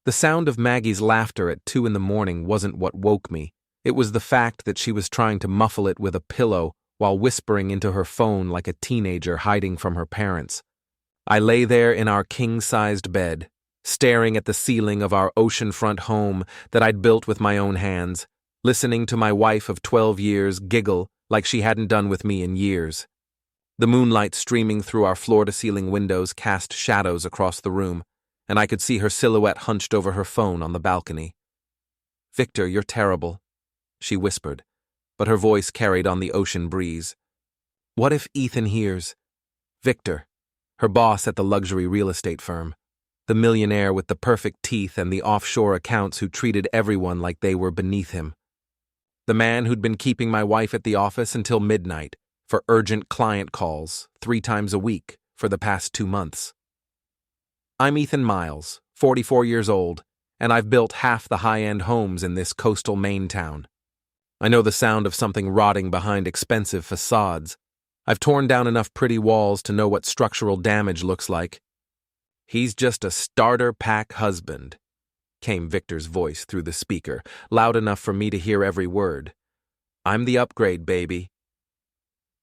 The sound of Maggie's laughter at 2 in the morning wasn't what woke me. It was the fact that she was trying to muffle it with a pillow while whispering into her phone like a teenager hiding from her parents. I lay there in our king-sized bed, staring at the ceiling of our oceanfront home that I'd built with my own hands, listening to my wife of 12 years giggle like she hadn't done with me in years. The moonlight streaming through our floor-to-ceiling windows cast shadows across the room, and I could see her silhouette hunched over her phone on the balcony. "Victor, you're terrible," she whispered, but her voice carried on the ocean breeze. "What if Ethan hears?" Victor, her boss at the luxury real estate firm, the millionaire with the perfect teeth and the offshore accounts who treated everyone like they were beneath him. The man who'd been keeping my wife at the office until midnight for urgent client calls 3 times a week for the past 2 months. I'm Ethan Miles, 44 years old, and I've built half the high-end homes in this coastal Maine town. I know the sound of something rotting behind expensive facades. I've torn down enough pretty walls to know what structural damage looks like. "He's just a starter pack husband," came Victor's voice through the speaker, loud enough for me to hear every word. "I'm the upgrade, baby."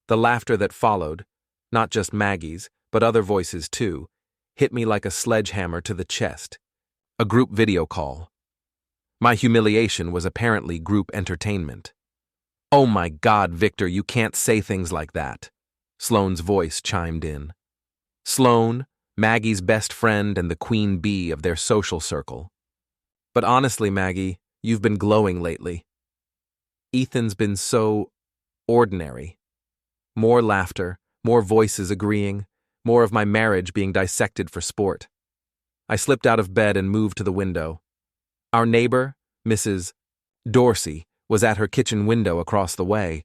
The laughter that followed, not just Maggie's, but other voices too, hit me like a sledgehammer to the chest. A group video call. My humiliation was apparently group entertainment. "Oh my God, Victor, you can't say things like that," Sloane's voice chimed in. Sloane, Maggie's best friend and the queen bee of their social circle. "But honestly, Maggie, you've been glowing lately. Ethan's been so ordinary." More laughter, more voices agreeing, more of my marriage being dissected for sport. I slipped out of bed and moved to the window. Our neighbor, Mrs. Dorsey, was at her kitchen window across the way,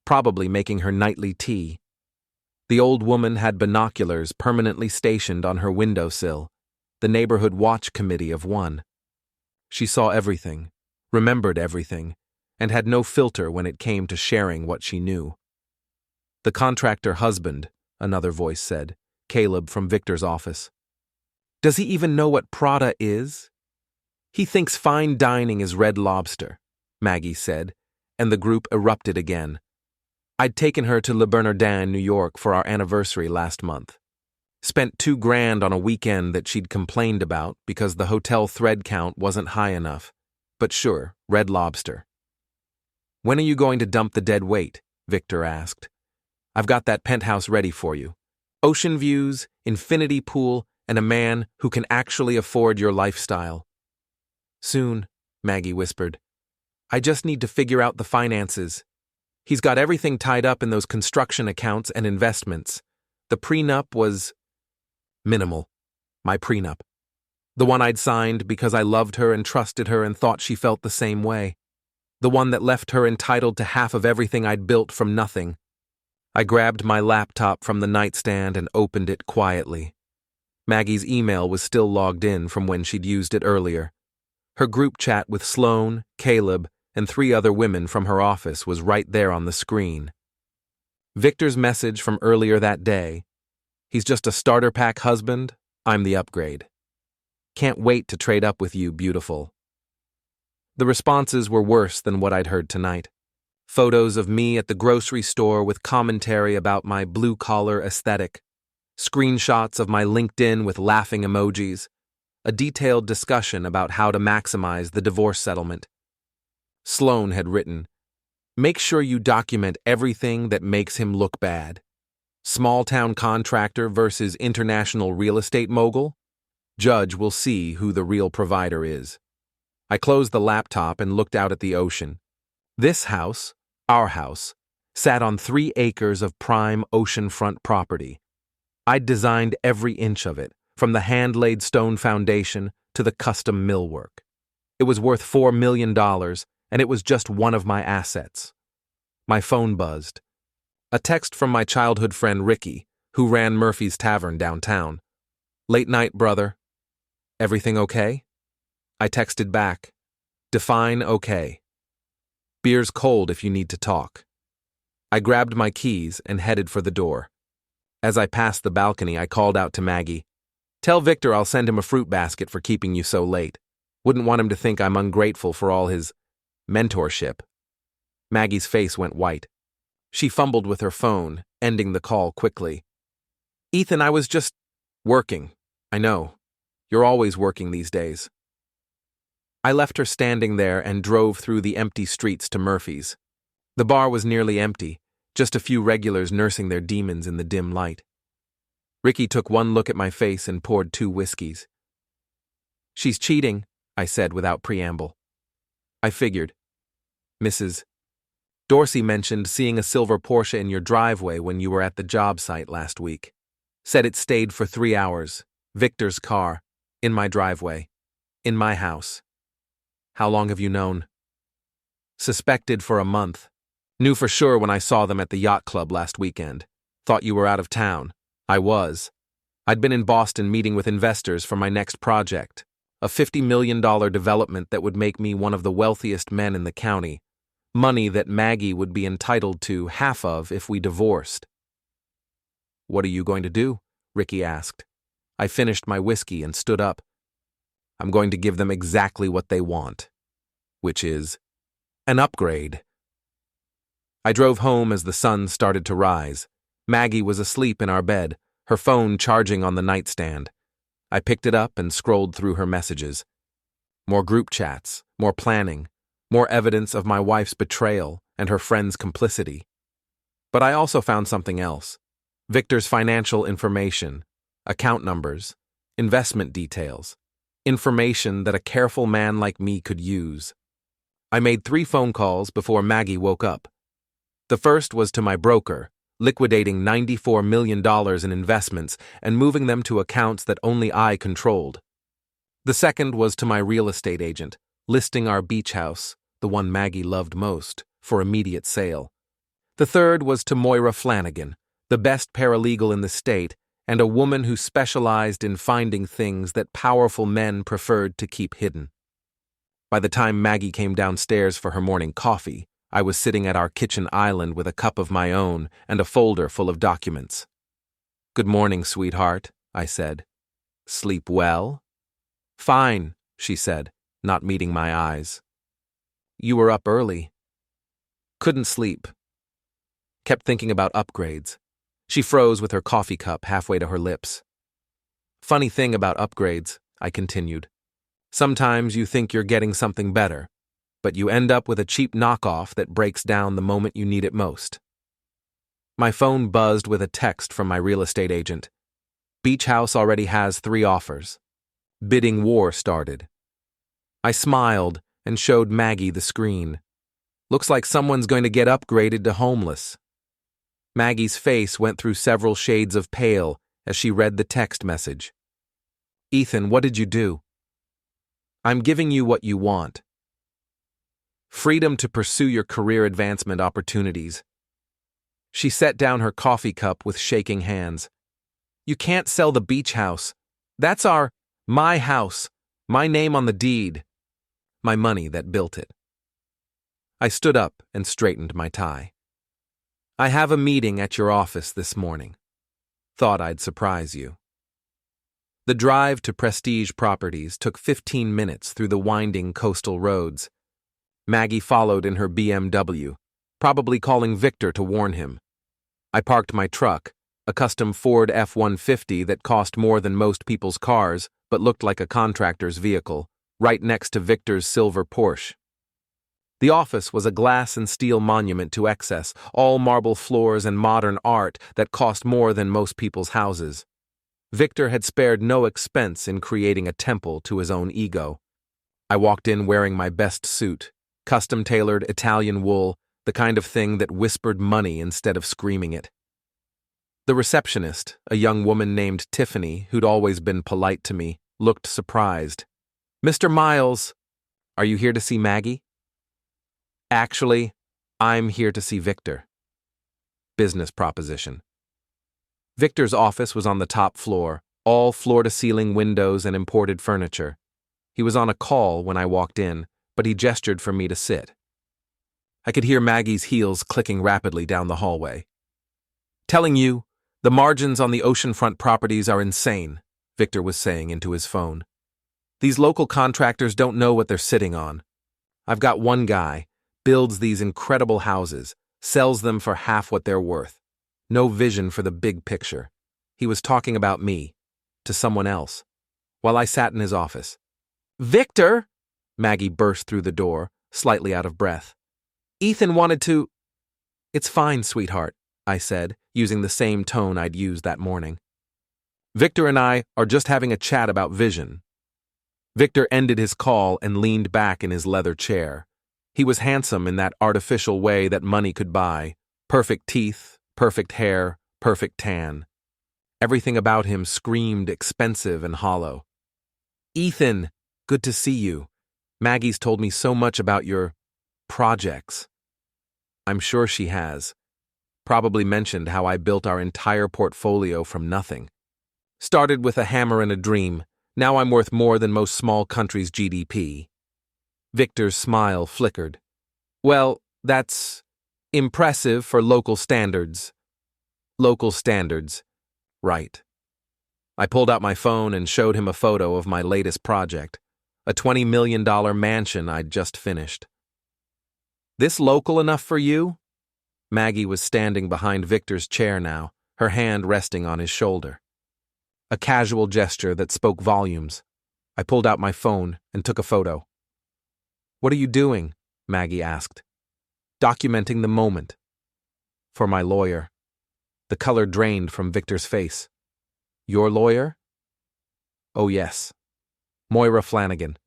probably making her nightly tea. The old woman had binoculars permanently stationed on her windowsill, the neighborhood watch committee of one. She saw everything, remembered everything, and had no filter when it came to sharing what she knew. "The contractor husband," another voice said, Caleb from Victor's office. "Does he even know what Prada is? He thinks fine dining is Red Lobster," Maggie said, and the group erupted again. I'd taken her to Le Bernardin, New York for our anniversary last month. Spent $2,000 on a weekend that she'd complained about because the hotel thread count wasn't high enough. But sure, Red Lobster. "When are you going to dump the dead weight?" Victor asked. "I've got that penthouse ready for you. Ocean views, infinity pool, and a man who can actually afford your lifestyle." "Soon," Maggie whispered. "I just need to figure out the finances. He's got everything tied up in those construction accounts and investments. The prenup was minimal. My prenup. The one I'd signed because I loved her and trusted her and thought she felt the same way. The one that left her entitled to half of everything I'd built from nothing." I grabbed my laptop from the nightstand and opened it quietly. Maggie's email was still logged in from when she'd used it earlier. Her group chat with Sloane, Caleb, and 3 other women from her office was right there on the screen. Victor's message from earlier that day: "He's just a starter pack husband, I'm the upgrade. Can't wait to trade up with you, beautiful." The responses were worse than what I'd heard tonight. Photos of me at the grocery store with commentary about my blue-collar aesthetic, screenshots of my LinkedIn with laughing emojis, a detailed discussion about how to maximize the divorce settlement. Sloane had written, "Make sure you document everything that makes him look bad. Small-town contractor versus international real estate mogul? Judge will see who the real provider is." I closed the laptop and looked out at the ocean. This house, our house, sat on 3 acres of prime oceanfront property. I'd designed every inch of it, from the hand-laid stone foundation to the custom millwork. It was worth $4 million, and it was just one of my assets. My phone buzzed. A text from my childhood friend Ricky, who ran Murphy's Tavern downtown. "Late night, brother. Everything okay?" I texted back, "Define okay. Beer's cold if you need to talk." I grabbed my keys and headed for the door. As I passed the balcony, I called out to Maggie, "Tell Victor I'll send him a fruit basket for keeping you so late." Wouldn't want him to think I'm ungrateful for all his mentorship. Maggie's face went white. She fumbled with her phone, ending the call quickly. Ethan, I was just working. I know. You're always working these days. I left her standing there and drove through the empty streets to Murphy's. The bar was nearly empty, just a few regulars nursing their demons in the dim light. Ricky took one look at my face and poured 2 whiskeys. She's cheating, I said without preamble. I figured. Mrs. Dorsey mentioned seeing a silver Porsche in your driveway when you were at the job site last week. Said it stayed for 3 hours. Victor's car. In my driveway. In my house. How long have you known? Suspected for a month. Knew for sure when I saw them at the yacht club last weekend. Thought you were out of town. I was. I'd been in Boston meeting with investors for my next project. A $50 million development that would make me one of the wealthiest men in the county. Money that Maggie would be entitled to half of if we divorced. What are you going to do? Ricky asked. I finished my whiskey and stood up. I'm going to give them exactly what they want. Which is an upgrade. I drove home as the sun started to rise. Maggie was asleep in our bed, her phone charging on the nightstand. I picked it up and scrolled through her messages. More group chats, more planning, more evidence of my wife's betrayal and her friend's complicity. But I also found something else. Victor's financial information, account numbers, investment details, information that a careful man like me could use. I made 3 phone calls before Maggie woke up. The first was to my broker, liquidating $94 million in investments and moving them to accounts that only I controlled. The second was to my real estate agent, listing our beach house, the one Maggie loved most, for immediate sale. The third was to Moira Flanagan, the best paralegal in the state and a woman who specialized in finding things that powerful men preferred to keep hidden. By the time Maggie came downstairs for her morning coffee, I was sitting at our kitchen island with a cup of my own and a folder full of documents. Good morning, sweetheart, I said. Sleep well? Fine, she said, not meeting my eyes. You were up early. Couldn't sleep. Kept thinking about upgrades. She froze with her coffee cup halfway to her lips. Funny thing about upgrades, I continued. Sometimes you think you're getting something better, but you end up with a cheap knockoff that breaks down the moment you need it most. My phone buzzed with a text from my real estate agent. Beach House already has 3 offers. Bidding war started. I smiled and showed Maggie the screen. Looks like someone's going to get upgraded to homeless. Maggie's face went through several shades of pale as she read the text message. Ethan, what did you do? I'm giving you what you want. Freedom to pursue your career advancement opportunities. She set down her coffee cup with shaking hands. You can't sell the beach house. That's my house, my name on the deed, my money that built it. I stood up and straightened my tie. I have a meeting at your office this morning. Thought I'd surprise you. The drive to Prestige Properties took 15 minutes through the winding coastal roads. Maggie followed in her BMW, probably calling Victor to warn him. I parked my truck, a custom Ford F-150 that cost more than most people's cars but looked like a contractor's vehicle, right next to Victor's silver Porsche. The office was a glass and steel monument to excess, all marble floors and modern art that cost more than most people's houses. Victor had spared no expense in creating a temple to his own ego. I walked in wearing my best suit, custom-tailored Italian wool, the kind of thing that whispered money instead of screaming it. The receptionist, a young woman named Tiffany, who'd always been polite to me, looked surprised. Mr. Miles, are you here to see Maggie? Actually, I'm here to see Victor. Business proposition. Victor's office was on the top floor, all floor-to-ceiling windows and imported furniture. He was on a call when I walked in, but he gestured for me to sit. I could hear Maggie's heels clicking rapidly down the hallway. Telling you, the margins on the oceanfront properties are insane, Victor was saying into his phone. These local contractors don't know what they're sitting on. I've got one guy, builds these incredible houses, sells them for half what they're worth. No vision for the big picture. He was talking about me, to someone else, while I sat in his office. "Victor!" Maggie burst through the door, slightly out of breath. "Ethan wanted to—" "It's fine, sweetheart," I said, using the same tone I'd used that morning. "Victor and I are just having a chat about vision." Victor ended his call and leaned back in his leather chair. He was handsome in that artificial way that money could buy. Perfect teeth, perfect hair, perfect tan. Everything about him screamed expensive and hollow. "Ethan, good to see you. Maggie's told me so much about your projects." I'm sure she has. Probably mentioned how I built our entire portfolio from nothing. Started with a hammer and a dream. Now I'm worth more than most small countries' GDP. Victor's smile flickered. "Well, that's impressive for local standards." Local standards. Right. I pulled out my phone and showed him a photo of my latest project, a $20 million mansion I'd just finished. "This local enough for you?" Maggie was standing behind Victor's chair now, her hand resting on his shoulder. A casual gesture that spoke volumes. I pulled out my phone and took a photo. "What are you doing?" Maggie asked. "Documenting the moment." "For my lawyer." The color drained from Victor's face. "Your lawyer?" "Oh, yes. Moira Flanagan.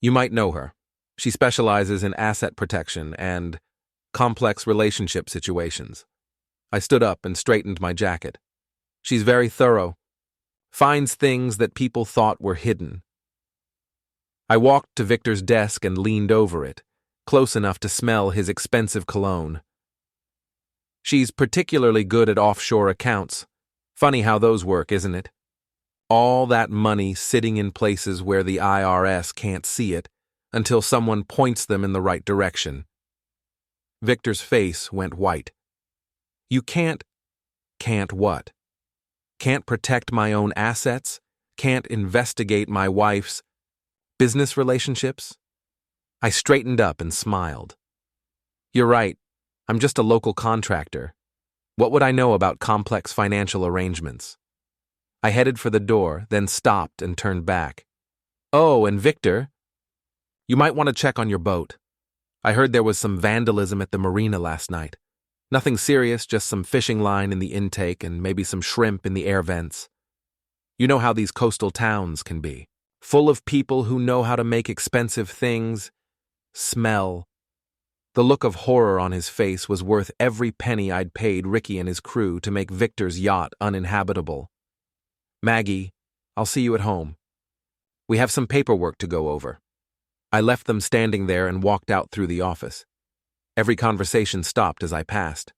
You might know her. She specializes in asset protection and complex relationship situations." I stood up and straightened my jacket. "She's very thorough. Finds things that people thought were hidden." I walked to Victor's desk and leaned over it, close enough to smell his expensive cologne. "She's particularly good at offshore accounts. Funny how those work, isn't it? All that money sitting in places where the IRS can't see it until someone points them in the right direction." Victor's face went white. "You can't what? Can't protect my own assets? Can't investigate my wife's business relationships?" I straightened up and smiled. "You're right. I'm just a local contractor. What would I know about complex financial arrangements?" I headed for the door, then stopped and turned back. "Oh, and Victor, you might want to check on your boat. I heard there was some vandalism at the marina last night. Nothing serious, just some fishing line in the intake and maybe some shrimp in the air vents. You know how these coastal towns can be, full of people who know how to make expensive things smell." The look of horror on his face was worth every penny I'd paid Ricky and his crew to make Victor's yacht uninhabitable. "Maggie, I'll see you at home. We have some paperwork to go over." I left them standing there and walked out through the office. Every conversation stopped as I passed.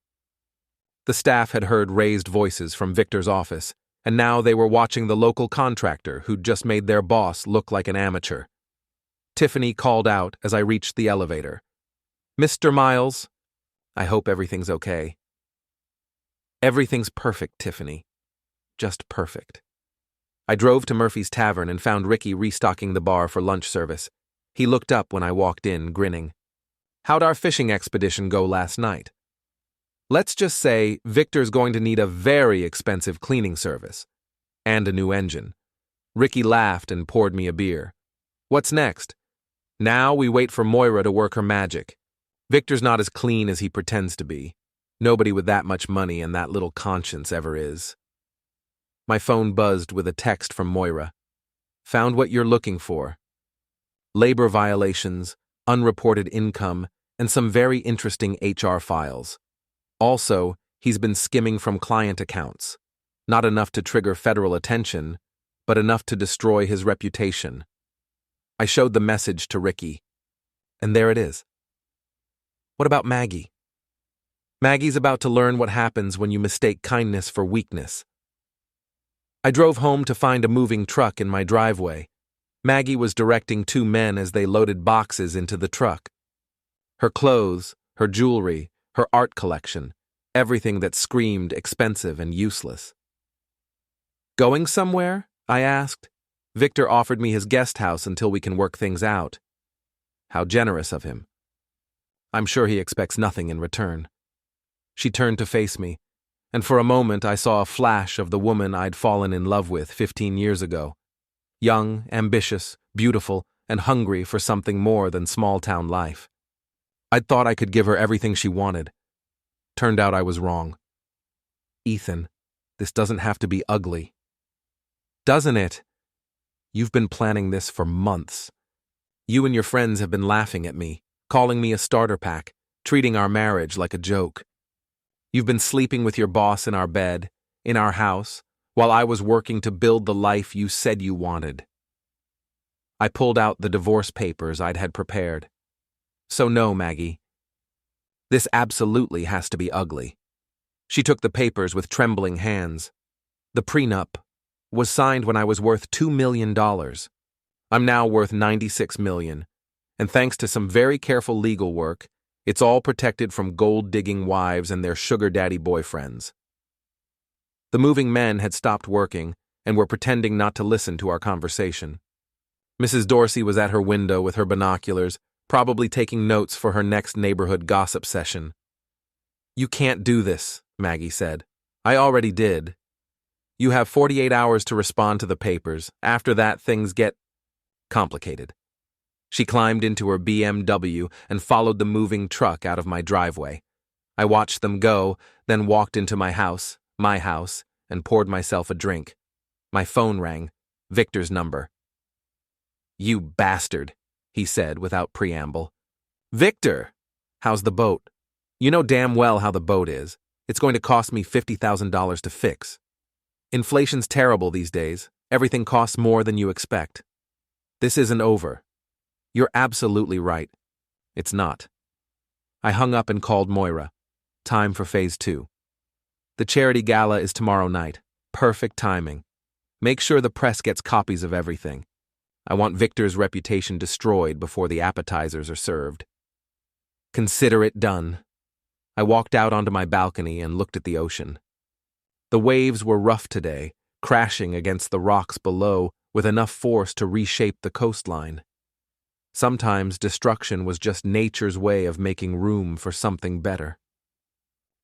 The staff had heard raised voices from Victor's office, and now they were watching the local contractor who'd just made their boss look like an amateur. Tiffany called out as I reached the elevator. "Mr. Miles, I hope everything's okay." "Everything's perfect, Tiffany. Just perfect." I drove to Murphy's Tavern and found Ricky restocking the bar for lunch service. He looked up when I walked in, grinning. "How'd our fishing expedition go last night?" "Let's just say Victor's going to need a very expensive cleaning service. And a new engine." Ricky laughed and poured me a beer. "What's next?" "Now we wait for Moira to work her magic. Victor's not as clean as he pretends to be. Nobody with that much money and that little conscience ever is." My phone buzzed with a text from Moira. "Found what you're looking for. Labor violations, unreported income, and some very interesting HR files. Also, he's been skimming from client accounts. Not enough to trigger federal attention, but enough to destroy his reputation." I showed the message to Ricky. And there it is. "What about Maggie?" "Maggie's about to learn what happens when you mistake kindness for weakness." I drove home to find a moving truck in my driveway. Maggie was directing two men as they loaded boxes into the truck. Her clothes, her jewelry, her art collection, everything that screamed expensive and useless. "Going somewhere?" I asked. Victor offered me his guest house until we can work things out. How generous of him. I'm sure he expects nothing in return. She turned to face me, and for a moment I saw a flash of the woman I'd fallen in love with 15 years ago. Young, ambitious, beautiful, and hungry for something more than small-town life. I'd thought I could give her everything she wanted. Turned out I was wrong. Ethan, this doesn't have to be ugly. Doesn't it? You've been planning this for months. You and your friends have been laughing at me, calling me a starter pack, treating our marriage like a joke. You've been sleeping with your boss in our bed, in our house, while I was working to build the life you said you wanted. I pulled out the divorce papers I'd had prepared. So no, Maggie. This absolutely has to be ugly. She took the papers with trembling hands. The prenup was signed when I was worth $2 million. I'm now worth $96 million, and thanks to some very careful legal work, it's all protected from gold-digging wives and their sugar daddy boyfriends. The moving men had stopped working and were pretending not to listen to our conversation. Mrs. Dorsey was at her window with her binoculars, probably taking notes for her next neighborhood gossip session. You can't do this, Maggie said. I already did. You have 48 hours to respond to the papers. After that, things get complicated. She climbed into her BMW and followed the moving truck out of my driveway. I watched them go, then walked into my house, and poured myself a drink. My phone rang. Victor's number. You bastard, he said without preamble. Victor! How's the boat? You know damn well how the boat is. It's going to cost me $50,000 to fix. Inflation's terrible these days. Everything costs more than you expect. This isn't over. You're absolutely right. It's not. I hung up and called Moira. Time for phase 2. The charity gala is tomorrow night. Perfect timing. Make sure the press gets copies of everything. I want Victor's reputation destroyed before the appetizers are served. Consider it done. I walked out onto my balcony and looked at the ocean. The waves were rough today, crashing against the rocks below with enough force to reshape the coastline. Sometimes destruction was just nature's way of making room for something better.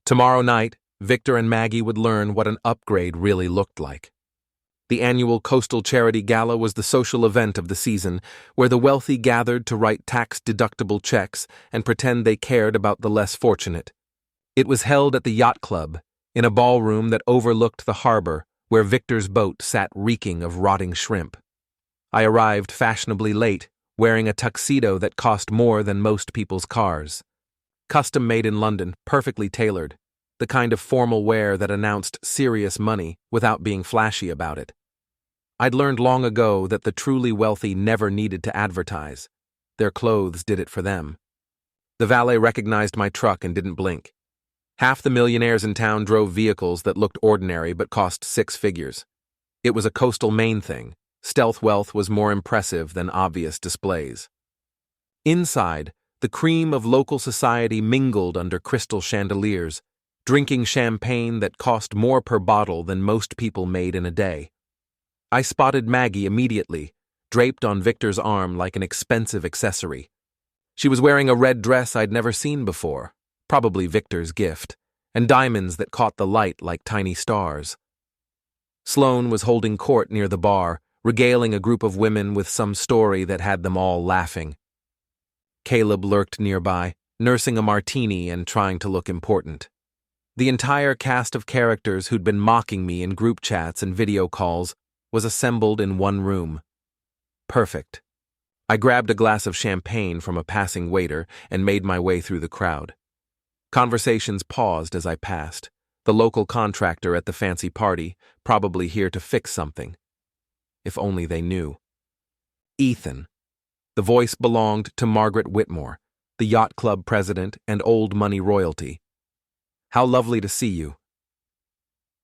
Tomorrow night, Victor and Maggie would learn what an upgrade really looked like. The annual Coastal Charity Gala was the social event of the season, where the wealthy gathered to write tax-deductible checks and pretend they cared about the less fortunate. It was held at the Yacht Club, in a ballroom that overlooked the harbor, where Victor's boat sat reeking of rotting shrimp. I arrived fashionably late, wearing a tuxedo that cost more than most people's cars. Custom made in London, perfectly tailored, the kind of formal wear that announced serious money without being flashy about it. I'd learned long ago that the truly wealthy never needed to advertise. Their clothes did it for them. The valet recognized my truck and didn't blink. Half the millionaires in town drove vehicles that looked ordinary but cost 6 figures. It was a coastal Maine thing. Stealth wealth was more impressive than obvious displays. Inside, the cream of local society mingled under crystal chandeliers, drinking champagne that cost more per bottle than most people made in a day. I spotted Maggie immediately, draped on Victor's arm like an expensive accessory. She was wearing a red dress I'd never seen before, probably Victor's gift, and diamonds that caught the light like tiny stars. Sloane was holding court near the bar, regaling a group of women with some story that had them all laughing. Caleb lurked nearby, nursing a martini and trying to look important. The entire cast of characters who'd been mocking me in group chats and video calls was assembled in one room. Perfect. I grabbed a glass of champagne from a passing waiter and made my way through the crowd. Conversations paused as I passed. The local contractor at the fancy party, probably here to fix something. If only they knew. Ethan. The voice belonged to Margaret Whitmore, the yacht club president and old money royalty. How lovely to see you.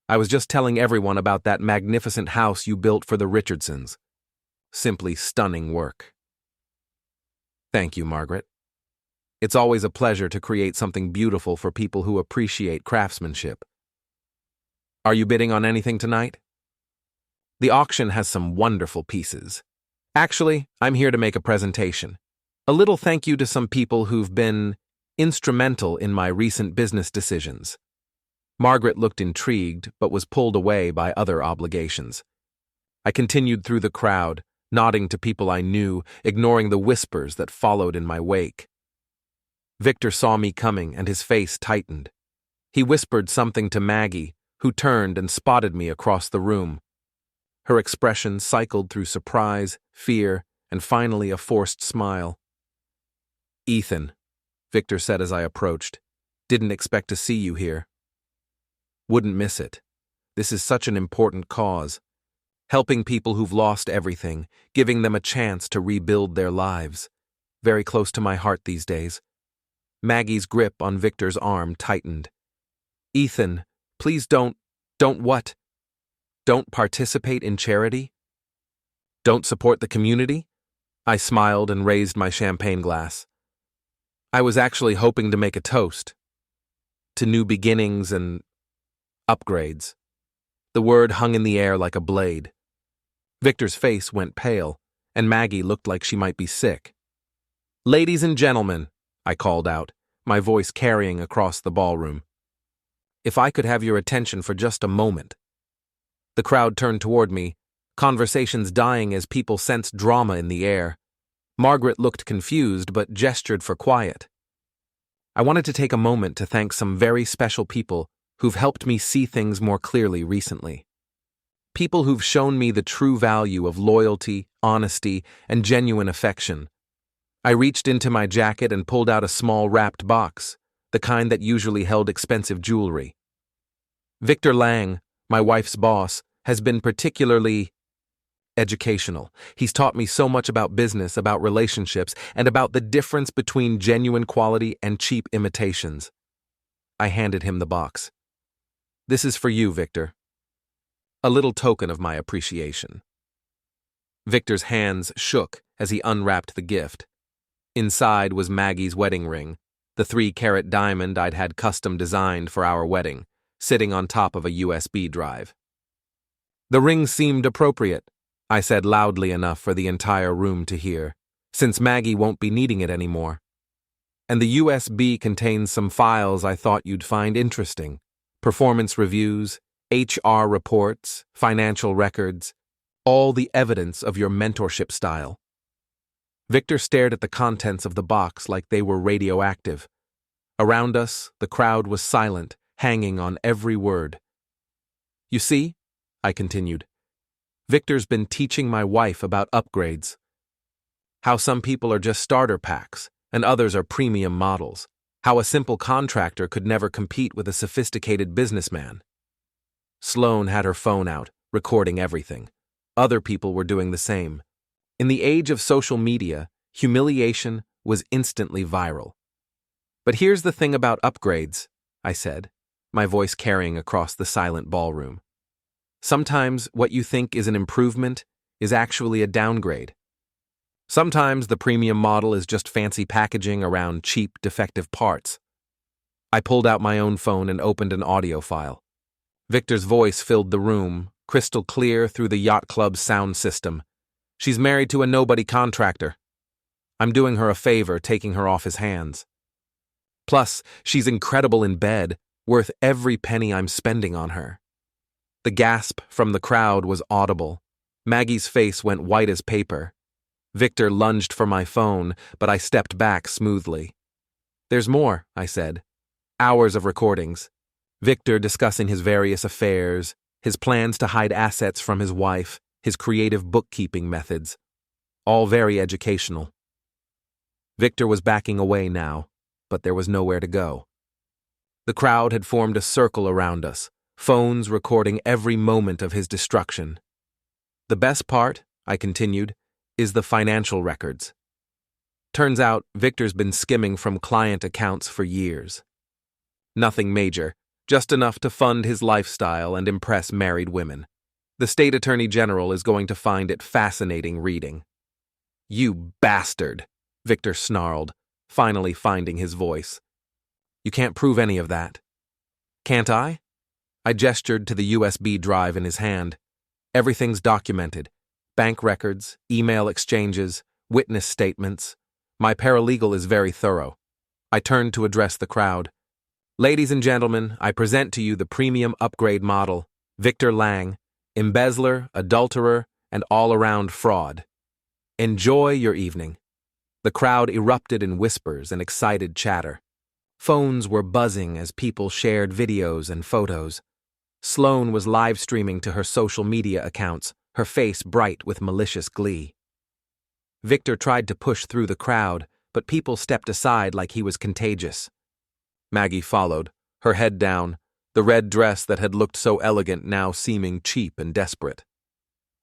I was just telling everyone about that magnificent house you built for the Richardsons. Simply stunning work. Thank you, Margaret. It's always a pleasure to create something beautiful for people who appreciate craftsmanship. Are you bidding on anything tonight? The auction has some wonderful pieces. Actually, I'm here to make a presentation. A little thank you to some people who've been instrumental in my recent business decisions. Margaret looked intrigued, but was pulled away by other obligations. I continued through the crowd, nodding to people I knew, ignoring the whispers that followed in my wake. Victor saw me coming, and his face tightened. He whispered something to Maggie, who turned and spotted me across the room. Her expression cycled through surprise, fear, and finally a forced smile. "Ethan," Victor said as I approached, "didn't expect to see you here. Wouldn't miss it. This is such an important cause. Helping people who've lost everything, giving them a chance to rebuild their lives. Very close to my heart these days." Maggie's grip on Victor's arm tightened. "Ethan, please don't what? Don't participate in charity? Don't support the community?" I smiled and raised my champagne glass. I was actually hoping to make a toast. To new beginnings and upgrades. The word hung in the air like a blade. Victor's face went pale, and Maggie looked like she might be sick. "Ladies and gentlemen," I called out, my voice carrying across the ballroom. "If I could have your attention for just a moment." The crowd turned toward me, conversations dying as people sensed drama in the air. Margaret looked confused but gestured for quiet. I wanted to take a moment to thank some very special people who've helped me see things more clearly recently. People who've shown me the true value of loyalty, honesty, and genuine affection. I reached into my jacket and pulled out a small wrapped box, the kind that usually held expensive jewelry. Victor Lang, my wife's boss, has been particularly educational. He's taught me so much about business, about relationships, and about the difference between genuine quality and cheap imitations. I handed him the box. "This is for you, Victor." A little token of my appreciation. Victor's hands shook as he unwrapped the gift. Inside was Maggie's wedding ring, the 3-carat diamond I'd had custom designed for our wedding, sitting on top of a USB drive. "The ring seemed appropriate," I said loudly enough for the entire room to hear, "since Maggie won't be needing it anymore. And the USB contains some files I thought you'd find interesting. Performance reviews, HR reports, financial records, all the evidence of your mentorship style." Victor stared at the contents of the box like they were radioactive. Around us, the crowd was silent, hanging on every word. "You see," I continued, "Victor's been teaching my wife about upgrades. How some people are just starter packs, and others are premium models. How a simple contractor could never compete with a sophisticated businessman." Sloane had her phone out, recording everything. Other people were doing the same. In the age of social media, humiliation was instantly viral. "But here's the thing about upgrades," I said, my voice carrying across the silent ballroom. "Sometimes what you think is an improvement is actually a downgrade. Sometimes the premium model is just fancy packaging around cheap, defective parts." I pulled out my own phone and opened an audio file. Victor's voice filled the room, crystal clear through the yacht club's sound system. "She's married to a nobody contractor. I'm doing her a favor, taking her off his hands. Plus, she's incredible in bed, worth every penny I'm spending on her." The gasp from the crowd was audible. Maggie's face went white as paper. Victor lunged for my phone, but I stepped back smoothly. "There's more," I said. "Hours of recordings. Victor discussing his various affairs, his plans to hide assets from his wife, his creative bookkeeping methods. All very educational." Victor was backing away now, but there was nowhere to go. The crowd had formed a circle around us, phones recording every moment of his destruction. "The best part," I continued, "is the financial records. Turns out Victor's been skimming from client accounts for years. Nothing major, just enough to fund his lifestyle and impress married women. The state attorney general is going to find it fascinating reading." "You bastard," Victor snarled, finally finding his voice. "You can't prove any of that." "Can't I?" I gestured to the USB drive in his hand. Everything's documented. Bank records, email exchanges, witness statements. My paralegal is very thorough. I turned to address the crowd. Ladies and gentlemen, I present to you the premium upgrade model, Victor Lang, embezzler, adulterer, and all-around fraud. Enjoy your evening. The crowd erupted in whispers and excited chatter. Phones were buzzing as people shared videos and photos. Sloane was live streaming to her social media accounts, her face bright with malicious glee. Victor tried to push through the crowd, but people stepped aside like he was contagious. Maggie followed, her head down, the red dress that had looked so elegant now seeming cheap and desperate.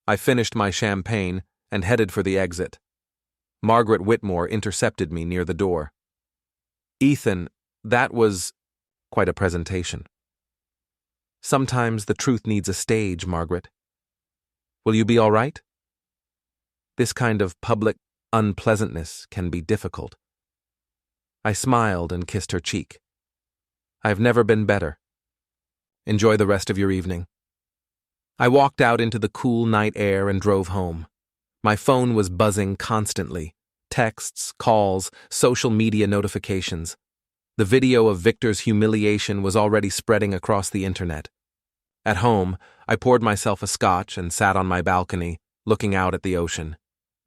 I finished my champagne and headed for the exit. Margaret Whitmore intercepted me near the door. Ethan, that was quite a presentation. Sometimes the truth needs a stage, Margaret. Will you be all right? This kind of public unpleasantness can be difficult. I smiled and kissed her cheek. I've never been better. Enjoy the rest of your evening. I walked out into the cool night air and drove home. My phone was buzzing constantly. Texts, calls, social media notifications. The video of Victor's humiliation was already spreading across the internet. At home, I poured myself a scotch and sat on my balcony, looking out at the ocean.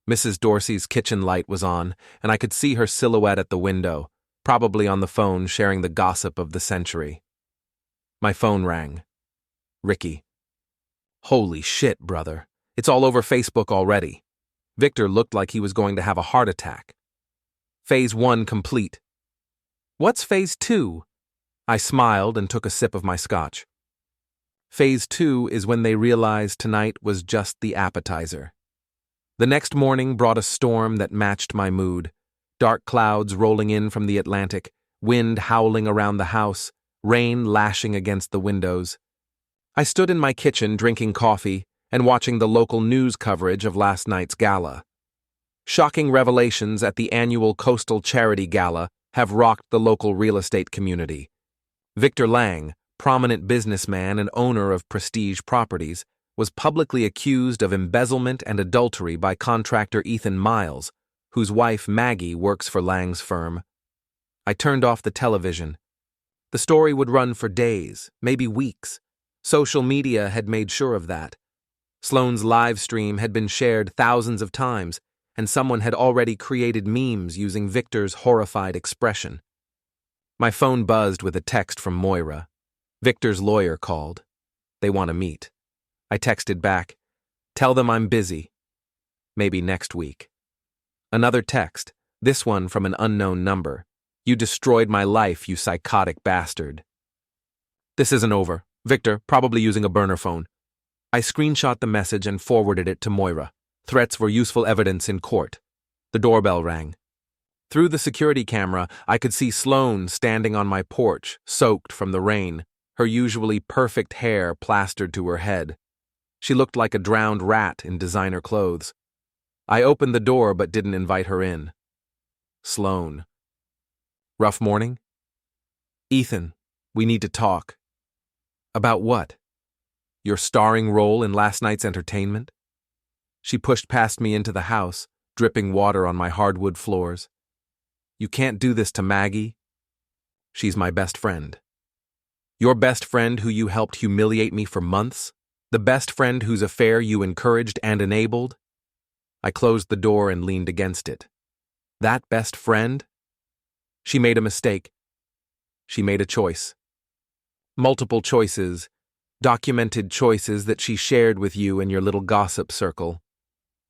Mrs. Dorsey's kitchen light was on, and I could see her silhouette at the window, probably on the phone sharing the gossip of the century. My phone rang. Ricky. Holy shit, brother. It's all over Facebook already. Victor looked like he was going to have a heart attack. Phase 1 complete. What's Phase 2? I smiled and took a sip of my scotch. Phase 2 is when they realized tonight was just the appetizer. The next morning brought a storm that matched my mood. Dark clouds rolling in from the Atlantic, wind howling around the house, rain lashing against the windows. I stood in my kitchen drinking coffee and watching the local news coverage of last night's gala. Shocking revelations at the annual Coastal Charity Gala have rocked the local real estate community. Victor Lang, prominent businessman and owner of prestige properties, was publicly accused of embezzlement and adultery by contractor Ethan Miles, whose wife Maggie works for Lang's firm. I turned off the television. The story would run for days, maybe weeks. Social media had made sure of that. Sloane's live stream had been shared thousands of times, and someone had already created memes using Victor's horrified expression. My phone buzzed with a text from Moira. Victor's lawyer called. They want to meet. I texted back, "Tell them I'm busy. Maybe next week." Another text, this one from an unknown number. "You destroyed my life, you psychotic bastard." This isn't over. Victor, probably using a burner phone. I screenshot the message and forwarded it to Moira. Threats were useful evidence in court. The doorbell rang. Through the security camera, I could see Sloane standing on my porch, soaked from the rain, her usually perfect hair plastered to her head. She looked like a drowned rat in designer clothes. I opened the door but didn't invite her in. Sloane. Rough morning? Ethan, we need to talk. About what? Your starring role in last night's entertainment? She pushed past me into the house, dripping water on my hardwood floors. You can't do this to Maggie. She's my best friend. Your best friend who you helped humiliate me for months? The best friend whose affair you encouraged and enabled? I closed the door and leaned against it. That best friend? She made a mistake. She made a choice. Multiple choices, documented choices that she shared with you in your little gossip circle.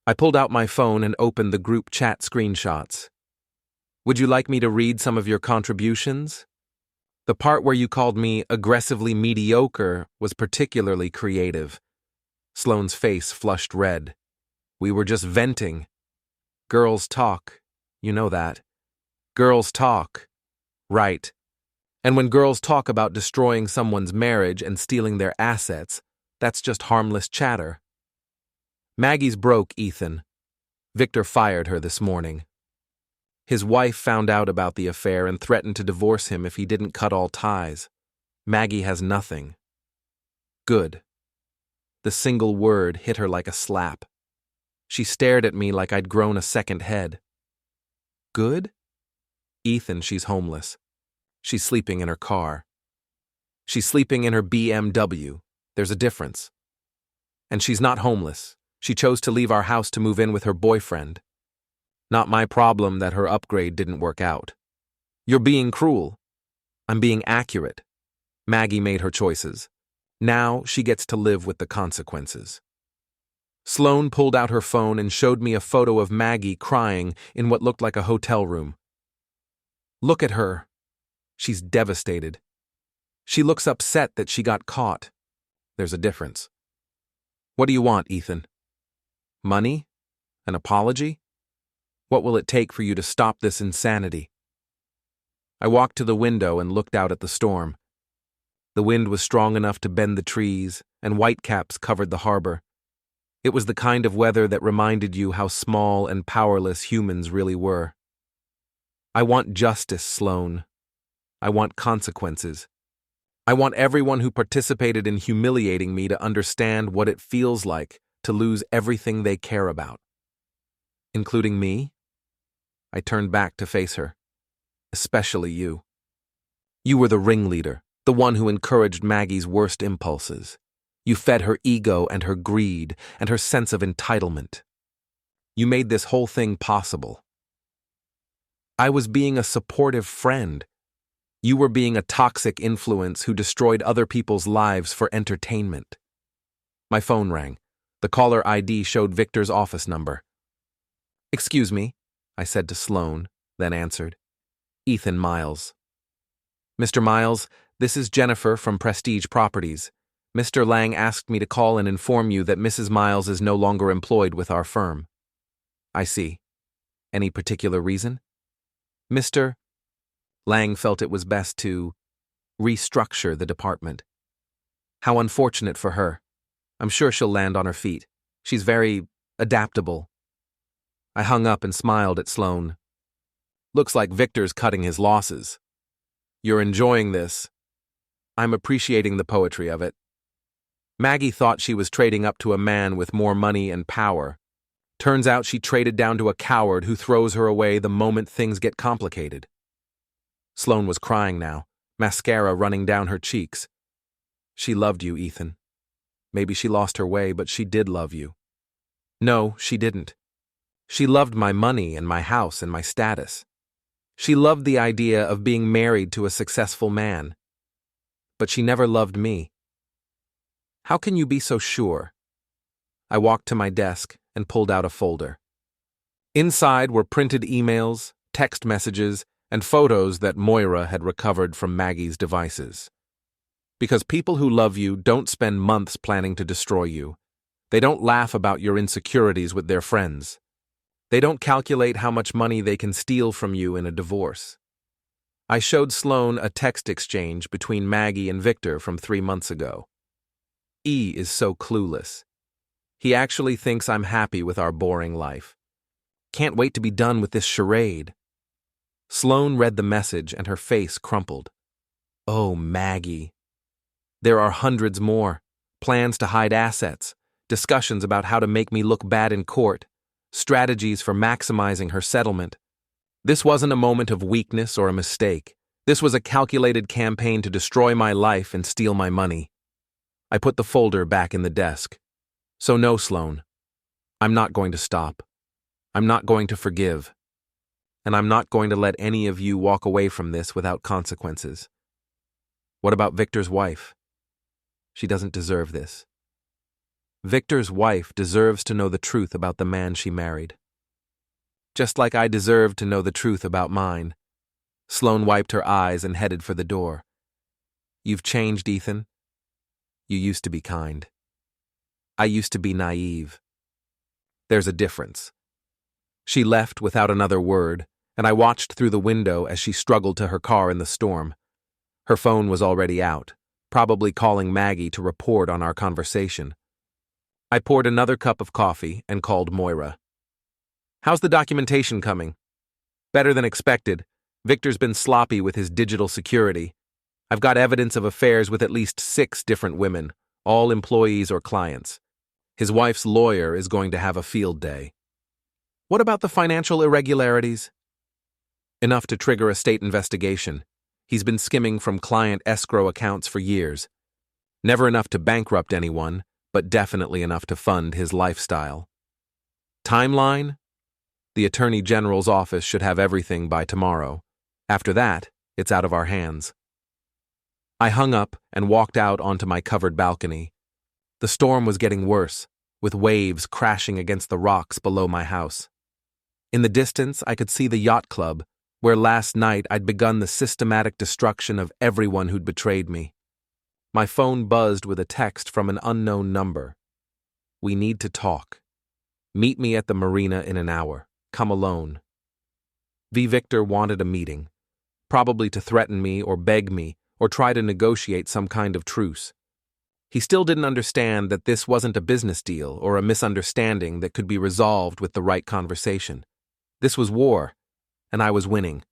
I pulled out my phone and opened the group chat screenshots. Would you like me to read some of your contributions? The part where you called me aggressively mediocre was particularly creative. Sloane's face flushed red. We were just venting. Girls talk. You know that. Girls talk. Right. And when girls talk about destroying someone's marriage and stealing their assets, that's just harmless chatter. Maggie's broke, Ethan. Victor fired her this morning. His wife found out about the affair and threatened to divorce him if he didn't cut all ties. Maggie has nothing. Good. The single word hit her like a slap. She stared at me like I'd grown a second head. Good? Ethan, she's homeless. She's sleeping in her car. She's sleeping in her BMW. There's a difference. And she's not homeless. She chose to leave our house to move in with her boyfriend. Not my problem that her upgrade didn't work out. You're being cruel. I'm being accurate. Maggie made her choices. Now she gets to live with the consequences. Sloane pulled out her phone and showed me a photo of Maggie crying in what looked like a hotel room. Look at her. She's devastated. She looks upset that she got caught. There's a difference. What do you want, Ethan? Money? An apology? What will it take for you to stop this insanity? I walked to the window and looked out at the storm. The wind was strong enough to bend the trees, and whitecaps covered the harbor. It was the kind of weather that reminded you how small and powerless humans really were. I want justice, Sloane. I want consequences. I want everyone who participated in humiliating me to understand what it feels like to lose everything they care about. Including me? I turned back to face her. Especially you. You were the ringleader, the one who encouraged Maggie's worst impulses. You fed her ego and her greed and her sense of entitlement. You made this whole thing possible. I was being a supportive friend. You were being a toxic influence who destroyed other people's lives for entertainment. My phone rang. The caller ID showed Victor's office number. Excuse me, I said to Sloane, then answered. Ethan Miles. Mr. Miles, this is Jennifer from Prestige Properties. Mr. Lang asked me to call and inform you that Mrs. Miles is no longer employed with our firm. I see. Any particular reason? Mr. Lang felt it was best to restructure the department. How unfortunate for her. I'm sure she'll land on her feet. She's very adaptable. I hung up and smiled at Sloane. Looks like Victor's cutting his losses. You're enjoying this. I'm appreciating the poetry of it. Maggie thought she was trading up to a man with more money and power. Turns out she traded down to a coward who throws her away the moment things get complicated. Sloane was crying now, mascara running down her cheeks. She loved you, Ethan. Maybe she lost her way, but she did love you. No, she didn't. She loved my money and my house and my status. She loved the idea of being married to a successful man. But she never loved me. How can you be so sure? I walked to my desk and pulled out a folder. Inside were printed emails, text messages, and photos that Moira had recovered from Maggie's devices. Because people who love you don't spend months planning to destroy you. They don't laugh about your insecurities with their friends. They don't calculate how much money they can steal from you in a divorce. I showed Sloane a text exchange between Maggie and Victor from 3 months ago. E is so clueless. He actually thinks I'm happy with our boring life. Can't wait to be done with this charade. Sloane read the message and her face crumpled. Oh, Maggie. There are hundreds more. Plans to hide assets, discussions about how to make me look bad in court, strategies for maximizing her settlement. This wasn't a moment of weakness or a mistake. This was a calculated campaign to destroy my life and steal my money. I put the folder back in the desk. So no, Sloane. I'm not going to stop. I'm not going to forgive. And I'm not going to let any of you walk away from this without consequences. What about Victor's wife? She doesn't deserve this. Victor's wife deserves to know the truth about the man she married. Just like I deserved to know the truth about mine. Sloane wiped her eyes and headed for the door. You've changed, Ethan. You used to be kind. I used to be naive. There's a difference. She left without another word, and I watched through the window as she struggled to her car in the storm. Her phone was already out, probably calling Maggie to report on our conversation. I poured another cup of coffee and called Moira. How's the documentation coming? Better than expected. Victor's been sloppy with his digital security. I've got evidence of affairs with at least 6 different women, all employees or clients. His wife's lawyer is going to have a field day. What about the financial irregularities? Enough to trigger a state investigation. He's been skimming from client escrow accounts for years. Never enough to bankrupt anyone, but definitely enough to fund his lifestyle. Timeline? The Attorney General's office should have everything by tomorrow. After that, it's out of our hands. I hung up and walked out onto my covered balcony. The storm was getting worse, with waves crashing against the rocks below my house. In the distance, I could see the yacht club, where last night I'd begun the systematic destruction of everyone who'd betrayed me. My phone buzzed with a text from an unknown number. We need to talk. Meet me at the marina in an hour. Come alone. V. Victor wanted a meeting, probably to threaten me or beg me or try to negotiate some kind of truce. He still didn't understand that this wasn't a business deal or a misunderstanding that could be resolved with the right conversation. This was war, and I was winning.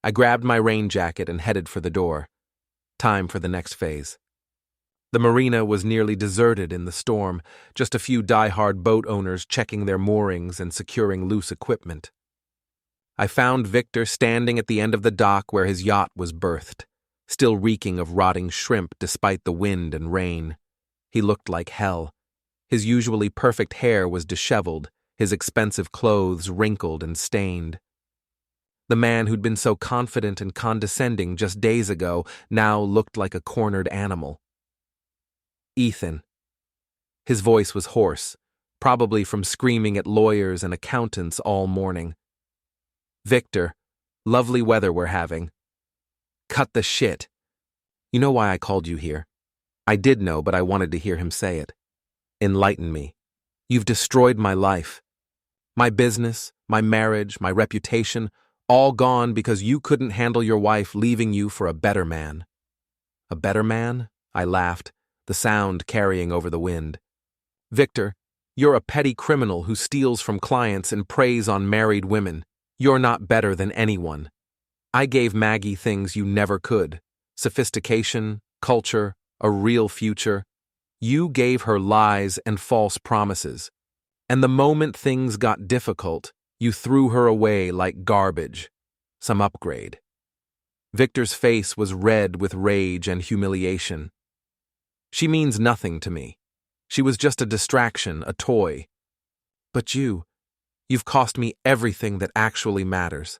I grabbed my rain jacket and headed for the door. Time for the next phase. The marina was nearly deserted in the storm, just a few die-hard boat owners checking their moorings and securing loose equipment. I found Victor standing at the end of the dock where his yacht was berthed, still reeking of rotting shrimp despite the wind and rain. He looked like hell. His usually perfect hair was disheveled, his expensive clothes wrinkled and stained. The man who'd been so confident and condescending just days ago now looked like a cornered animal. Ethan. His voice was hoarse, probably from screaming at lawyers and accountants all morning. Victor, lovely weather we're having. Cut the shit. You know why I called you here? I did know, but I wanted to hear him say it. Enlighten me. You've destroyed my life. My business, my marriage, my reputation, all gone because you couldn't handle your wife leaving you for a better man. A better man? I laughed, the sound carrying over the wind. Victor, you're a petty criminal who steals from clients and preys on married women. You're not better than anyone. I gave Maggie things you never could. Sophistication, culture, a real future. You gave her lies and false promises. And the moment things got difficult, you threw her away like garbage. Some upgrade. Victor's face was red with rage and humiliation. She means nothing to me. She was just a distraction, a toy. But you've cost me everything that actually matters.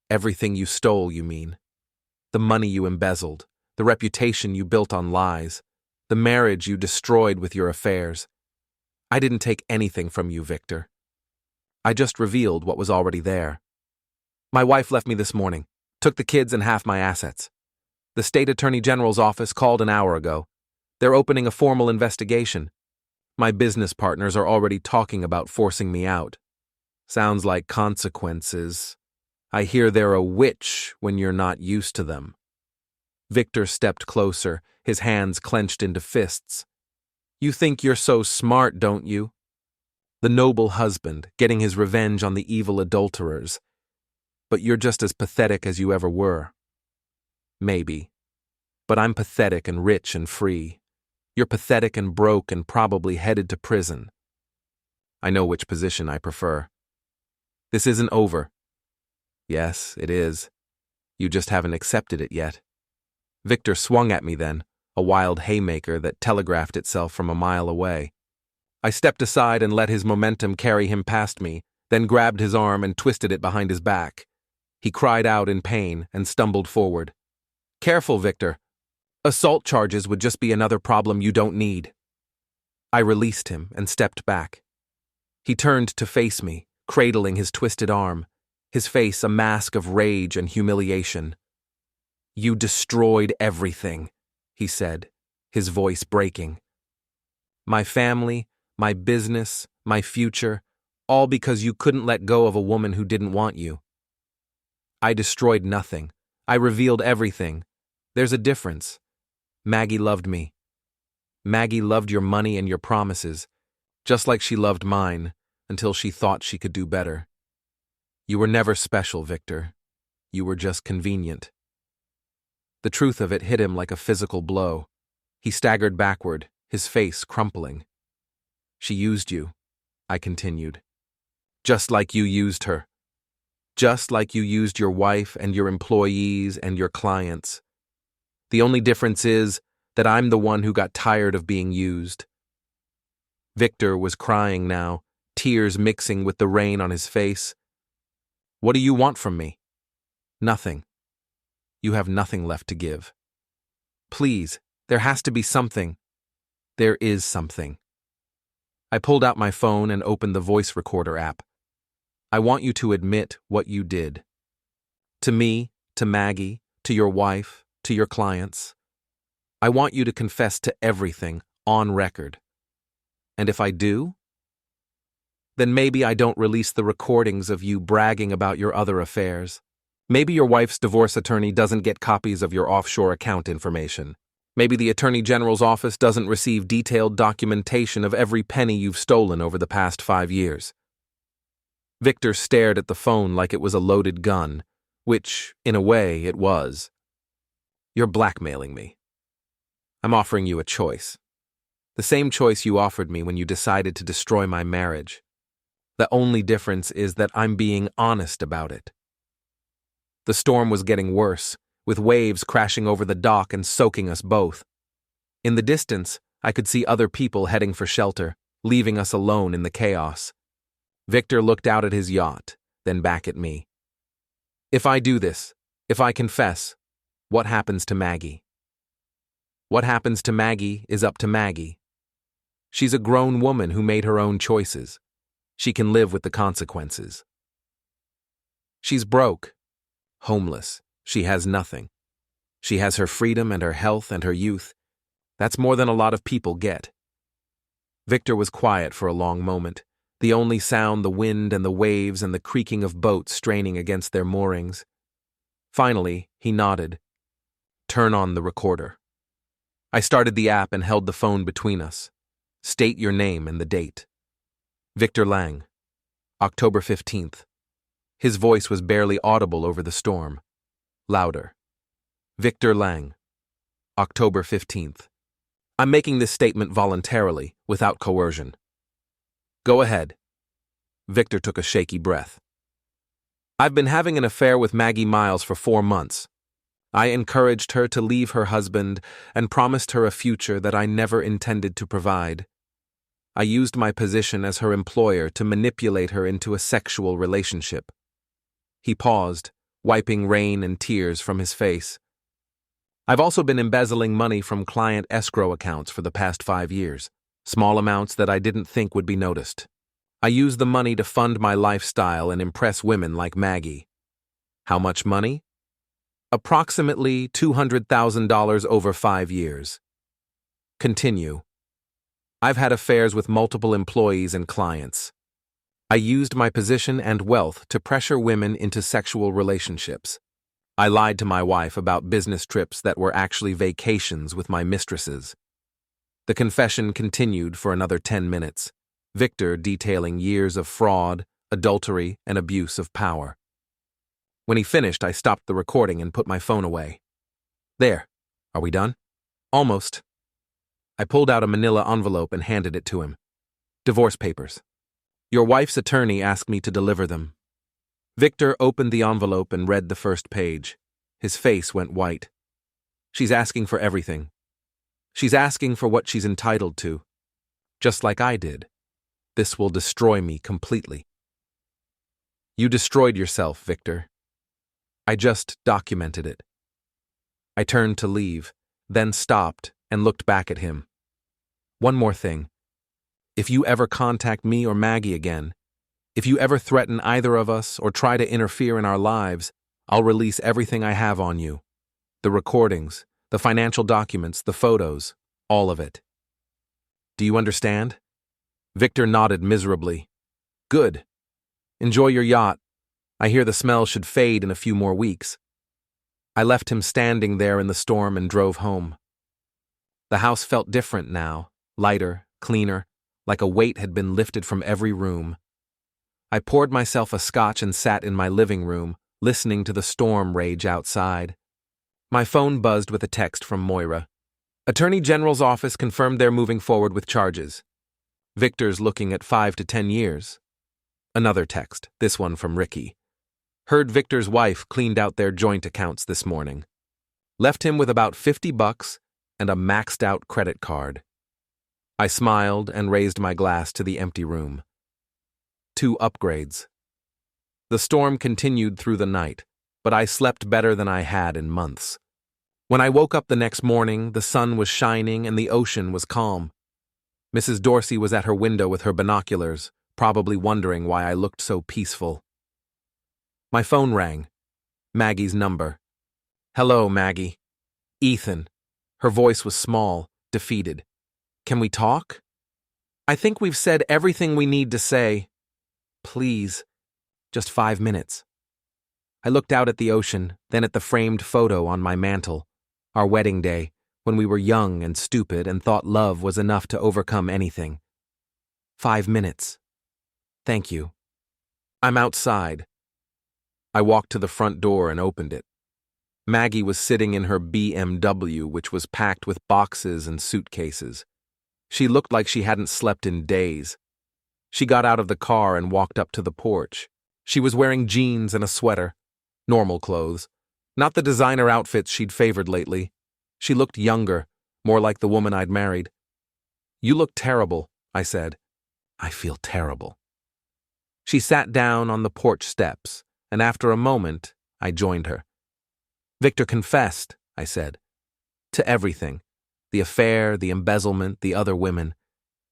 Everything you stole, you mean. The money you embezzled, the reputation you built on lies, the marriage you destroyed with your affairs. I didn't take anything from you, Victor. I just revealed what was already there. My wife left me this morning, took the kids and half my assets. The state attorney general's office called an hour ago. They're opening a formal investigation. My business partners are already talking about forcing me out. Sounds like consequences. I hear they're a witch when you're not used to them. Victor stepped closer, his hands clenched into fists. You think you're so smart, don't you? The noble husband, getting his revenge on the evil adulterers. But you're just as pathetic as you ever were. Maybe. But I'm pathetic and rich and free. You're pathetic and broke and probably headed to prison. I know which position I prefer. This isn't over. Yes, it is. You just haven't accepted it yet. Victor swung at me then, a wild haymaker that telegraphed itself from a mile away. I stepped aside and let his momentum carry him past me, then grabbed his arm and twisted it behind his back. He cried out in pain and stumbled forward. Careful, Victor. Assault charges would just be another problem you don't need. I released him and stepped back. He turned to face me, cradling his twisted arm, his face a mask of rage and humiliation. You destroyed everything, he said, his voice breaking. My family, my business, my future, all because you couldn't let go of a woman who didn't want you. I destroyed nothing. I revealed everything. There's a difference. Maggie loved me. Maggie loved your money and your promises, just like she loved mine, until she thought she could do better. You were never special, Victor. You were just convenient. The truth of it hit him like a physical blow. He staggered backward, his face crumpling. She used you, I continued. Just like you used her. Just like you used your wife and your employees and your clients. The only difference is that I'm the one who got tired of being used. Victor was crying now, tears mixing with the rain on his face. What do you want from me? Nothing. You have nothing left to give. Please, there has to be something. There is something. I pulled out my phone and opened the voice recorder app. I want you to admit what you did. To me, to Maggie, to your wife, to your clients. I want you to confess to everything, on record. And if I do, then maybe I don't release the recordings of you bragging about your other affairs. Maybe your wife's divorce attorney doesn't get copies of your offshore account information. Maybe the Attorney General's office doesn't receive detailed documentation of every penny you've stolen over the past 5 years. Victor stared at the phone like it was a loaded gun, which, in a way, it was. You're blackmailing me. I'm offering you a choice. The same choice you offered me when you decided to destroy my marriage. The only difference is that I'm being honest about it. The storm was getting worse, with waves crashing over the dock and soaking us both. In the distance, I could see other people heading for shelter, leaving us alone in the chaos. Victor looked out at his yacht, then back at me. If I do this, if I confess, what happens to Maggie? What happens to Maggie is up to Maggie. She's a grown woman who made her own choices. She can live with the consequences. She's broke, homeless. She has nothing. She has her freedom and her health and her youth. That's more than a lot of people get. Victor was quiet for a long moment, the only sound the wind and the waves and the creaking of boats straining against their moorings. Finally, he nodded. Turn on the recorder. I started the app and held the phone between us. State your name and the date. Victor Lang. October 15th. His voice was barely audible over the storm. Louder. Victor Lang. October 15th. I'm making this statement voluntarily, without coercion. Go ahead. Victor took a shaky breath. I've been having an affair with Maggie Miles for 4 months. I encouraged her to leave her husband and promised her a future that I never intended to provide. I used my position as her employer to manipulate her into a sexual relationship. He paused, wiping rain and tears from his face. I've also been embezzling money from client escrow accounts for the past 5 years, small amounts that I didn't think would be noticed. I used the money to fund my lifestyle and impress women like Maggie. How much money? Approximately $200,000 over 5 years. Continue. I've had affairs with multiple employees and clients. I used my position and wealth to pressure women into sexual relationships. I lied to my wife about business trips that were actually vacations with my mistresses. The confession continued for another 10 minutes, Victor detailing years of fraud, adultery, and abuse of power. When he finished, I stopped the recording and put my phone away. There. Are we done? Almost. I pulled out a manila envelope and handed it to him. Divorce papers. Your wife's attorney asked me to deliver them. Victor opened the envelope and read the first page. His face went white. She's asking for everything. She's asking for what she's entitled to. Just like I did. This will destroy me completely. You destroyed yourself, Victor. I just documented it. I turned to leave, then stopped and looked back at him. One more thing. If you ever contact me or Maggie again, if you ever threaten either of us or try to interfere in our lives, I'll release everything I have on you. The recordings, the financial documents, the photos, all of it. Do you understand? Victor nodded miserably. Good. Enjoy your yacht. I hear the smell should fade in a few more weeks. I left him standing there in the storm and drove home. The house felt different now, lighter, cleaner, like a weight had been lifted from every room. I poured myself a scotch and sat in my living room, listening to the storm rage outside. My phone buzzed with a text from Moira. Attorney General's office confirmed they're moving forward with charges. Victor's looking at 5 to 10 years. Another text, this one from Ricky. Heard Victor's wife cleaned out their joint accounts this morning. Left him with about $50 and a maxed-out credit card. I smiled and raised my glass to the empty room. 2 upgrades. The storm continued through the night, but I slept better than I had in months. When I woke up the next morning, the sun was shining and the ocean was calm. Mrs. Dorsey was at her window with her binoculars, probably wondering why I looked so peaceful. My phone rang. Maggie's number. "Hello, Maggie." "Ethan." Her voice was small, defeated. "Can we talk?" "I think we've said everything we need to say." "Please, just 5 minutes." I looked out at the ocean, then at the framed photo on my mantel. Our wedding day, when we were young and stupid and thought love was enough to overcome anything. 5 minutes. Thank you. I'm outside. I walked to the front door and opened it. Maggie was sitting in her BMW, which was packed with boxes and suitcases. She looked like she hadn't slept in days. She got out of the car and walked up to the porch. She was wearing jeans and a sweater. Normal clothes. Not the designer outfits she'd favored lately. She looked younger, more like the woman I'd married. "You look terrible," I said. "I feel terrible." She sat down on the porch steps, and after a moment, I joined her. "Victor confessed," I said. "To everything. The affair, the embezzlement, the other women.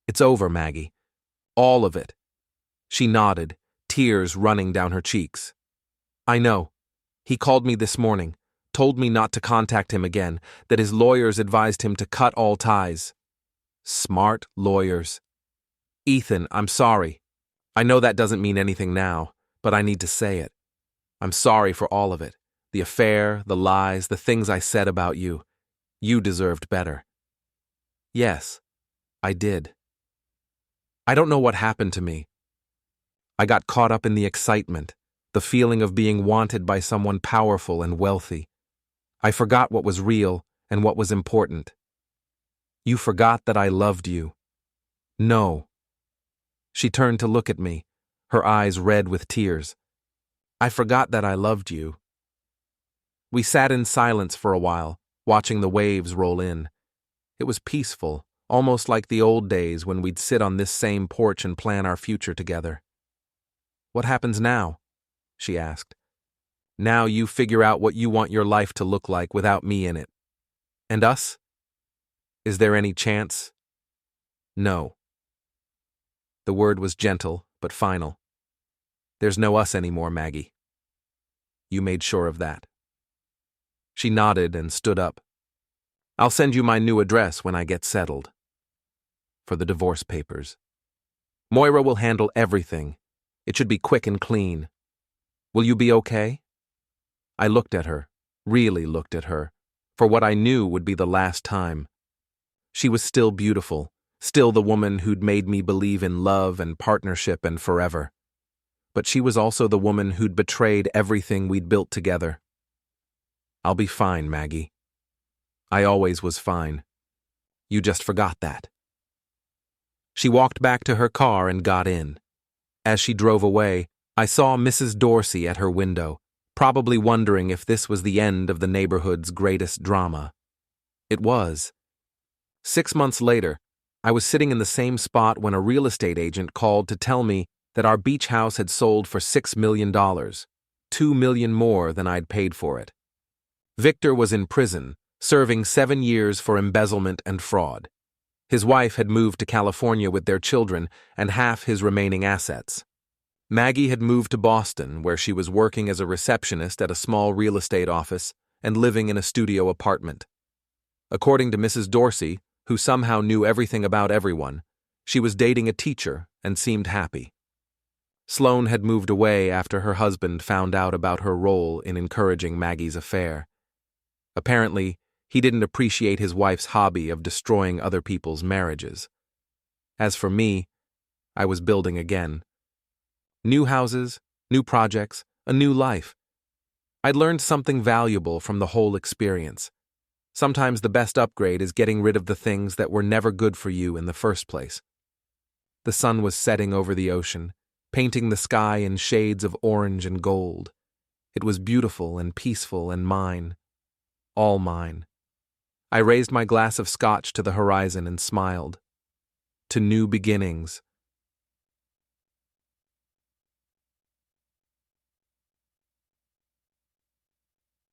It's over, Maggie. All of it." She nodded, tears running down her cheeks. "I know. He called me this morning, told me not to contact him again, that his lawyers advised him to cut all ties." Smart lawyers. "Ethan, I'm sorry. I know that doesn't mean anything now, but I need to say it. I'm sorry for all of it. The affair, the lies, the things I said about you. You deserved better." "Yes, I did. I don't know what happened to me. I got caught up in the excitement, the feeling of being wanted by someone powerful and wealthy. I forgot what was real and what was important." "You forgot that I loved you." "No." She turned to look at me, her eyes red with tears. "I forgot that I loved you." We sat in silence for a while, watching the waves roll in. It was peaceful, almost like the old days when we'd sit on this same porch and plan our future together. "What happens now?" she asked. "Now you figure out what you want your life to look like without me in it. And us? Is there any chance?" "No." The word was gentle, but final. "There's no us anymore, Maggie. You made sure of that." She nodded and stood up. "I'll send you my new address when I get settled. For the divorce papers. Moira will handle everything. It should be quick and clean. Will you be okay?" I looked at her, really looked at her, for what I knew would be the last time. She was still beautiful, still the woman who'd made me believe in love and partnership and forever. But she was also the woman who'd betrayed everything we'd built together. "I'll be fine, Maggie. I always was fine. You just forgot that." She walked back to her car and got in. As she drove away, I saw Mrs. Dorsey at her window, probably wondering if this was the end of the neighborhood's greatest drama. It was. 6 months later, I was sitting in the same spot when a real estate agent called to tell me that our beach house had sold for $6 million, $2 million more than I'd paid for it. Victor was in prison, serving 7 years for embezzlement and fraud. His wife had moved to California with their children and half his remaining assets. Maggie had moved to Boston, where she was working as a receptionist at a small real estate office and living in a studio apartment. According to Mrs. Dorsey, who somehow knew everything about everyone, she was dating a teacher and seemed happy. Sloane had moved away after her husband found out about her role in encouraging Maggie's affair. Apparently, he didn't appreciate his wife's hobby of destroying other people's marriages. As for me, I was building again. New houses, new projects, a new life. I'd learned something valuable from the whole experience. Sometimes the best upgrade is getting rid of the things that were never good for you in the first place. The sun was setting over the ocean, painting the sky in shades of orange and gold. It was beautiful and peaceful and mine. All mine. I raised my glass of scotch to the horizon and smiled. To new beginnings,